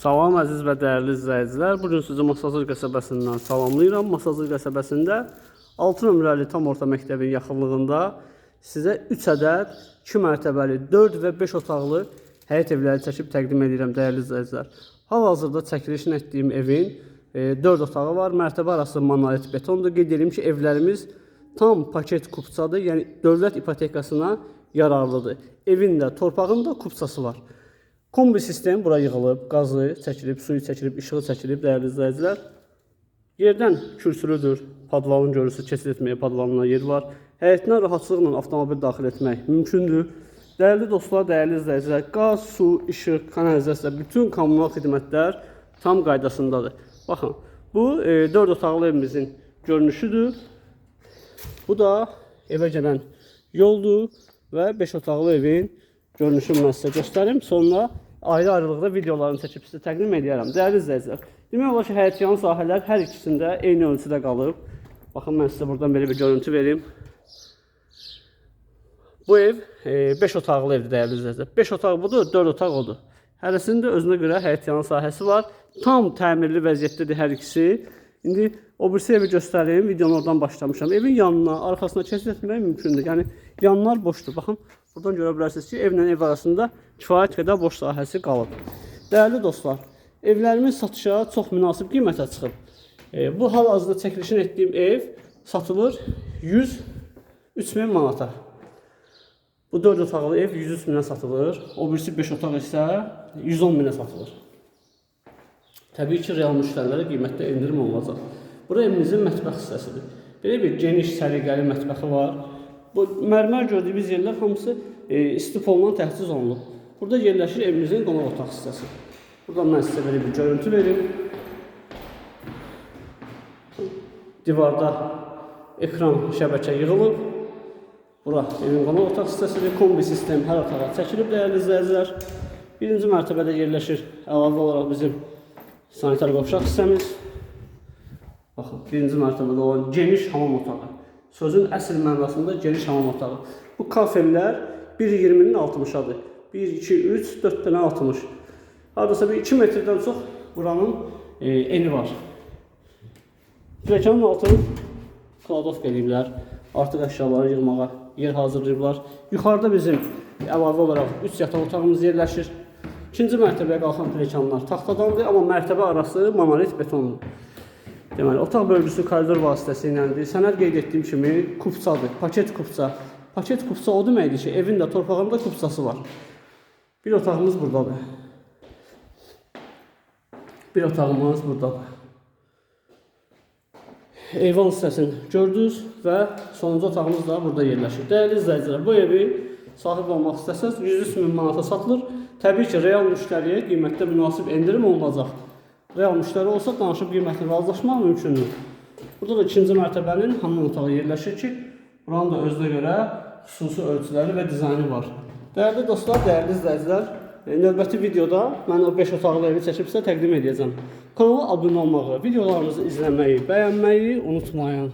Salam əziz və dəyərli izləyicilər. Bugün sizi Masazır qəsəbəsindən salamlayıram. Masazır qəsəbəsində 6 nömrəli tam orta məktəbin yaxınlığında sizə 3 ədəd 2 mərtəbəli 4 və 5 otaqlı həyət evləri çəkib təqdim edirəm dəyərli izləyicilər. Hal-hazırda çəkilişini etdiyim evin 4 otağı var. Mərtəbə arası monolit betondur. Qeyd edirəm ki, evlərimiz tam paket kupçadır. Yəni dövlət ipotekasına yararlıdır. Evin də, torpağın da kupçası var. Kombi sistem bura yığılıb, qazı çəkilib, suyu çəkilib, işığı çəkilib dəyərli izləyicilər. Yerdən kürsülüdür. Padvalın görürsü keçid etməyə padvalına yer var. Həyətinə rahatçılıqla avtomobil daxil etmək mümkündür. Dəyərli dostlar, dəyərli izləyicilər, qaz, su, işıq, kanalizasiya, bütün kommunal xidmətlər tam qaydasındadır. Baxın, bu 4 otaqlı evimizin görünüşüdür. Bu da evə gələn yoldur və 5 otaqlı evin görünüşünü mən sizə göstərim. Sonra ayrı-ayrılıqda videolarını çəkib sizə təqdim edərəm. Dəyərli izləyicilər, demək olar ki, həyətyanı sahələr hər ikisində eyni ölçüdə qalıb. Baxın, mən sizə buradan belə bir görüntü verim. Bu ev 5 otaqlı evdir dəyərli izləyicilər. 5 otaq budur, 4 otaq odur. Hərəsində özünə görə həyətyanı sahəsi var. Tam təmirli vəziyyətdədir hər ikisi. İndi o birisi evi göstəreyim. Videonu oradan başlamışam. Evin yanına, arxasına keçid etmək mümkündür. Yəni yanlar boşdur. Baxın, buradan görə bilərsiniz ki, evlə ev arasında kifayət qədər boş sahəsi qalıb. Dəyərli dostlar, evlərimiz satışa çox münasib qiymətə çıxıb. Bu hal-hazırda çəkilişini etdiyim ev satılır 103 min manata. Bu 4 otaqlı ev 103 minə satılır. O birisi 5 otaq isə 110 minə satılır. Təbii ki, real müştərilərə qiymətdə endirim olacaq. Bura evimizin mətbəx hissəsidir. Belə bir geniş, səliqəli mətbəxi var. Bu mərmər gördüyümüz yerlər hamısı istifoldan təchiz olunub. Burada yerləşir evimizin qonaq otaq hissəsi. Buradan mən sizə belə bir görüntü verim. Divarda ekran şəbəkə yığılıb. Bura evin qonaq otaq hissəsidir. Kombi sistem hər otağa çəkilib dəyərli izləyicilər. Birinci mərtəbədə yerləşir əlavə olaraq bizim sanitar qovşaq hissəmiz. Baxın, birinci mərtəbədə olan geniş hamam otağı. Sözün əsl mənasında geniş hamam otağı. Bu kafellər 1.20-nin 60-adır. 1, 2, 3, 4 dənə 60. Haradasa bir 2 metrdən çox buranın eni var. Pilləkənin altını kladovka ediblər. Artıq əşyaları yığmağa yer hazırlayıblar. Yuxarıda bizim əlavə olaraq 3 yataq otağımız yerləşir. İkinci mərtəbəyə qalxan pilləkənlər taxtadandır, amma mərtəbə arası monolit betondur. Deməli, otaq bölgüsü koridor vasitəsiyləndir. Sənəd qeyd etdiyim kimi kupçadır, paket kupça. Paket kupça o deməkdir ki, evin də torpağında kupçası var. Bir otağımız buradadır. Bir otağımız buradadır. Eyvan hissəsini gördünüz və sonuncu otağımız da burada yerləşir. Dəyərli izləyicilər, bu evi sahib olmaq istəsəz 103 min manata satılır. Təbii ki, real müştəriyə qiymətdə münasib endirim olunacaq. Real müştəri olsa danışıb qiymətlə razılaşmaq mümkündür. Burada da ikinci mərtəbənin hamam otağı yerləşir ki, buranın da özünə görə xüsusi ölçüləri və dizaynı var. Dəyərli dostlar, dəyərli izləyicilər, növbəti videoda mən o 5 otaqlı evi çəkib sizə təqdim edəcəm. Kanala abunə olmağı, videolarımızı izləməyi, bəyənməyi unutmayın.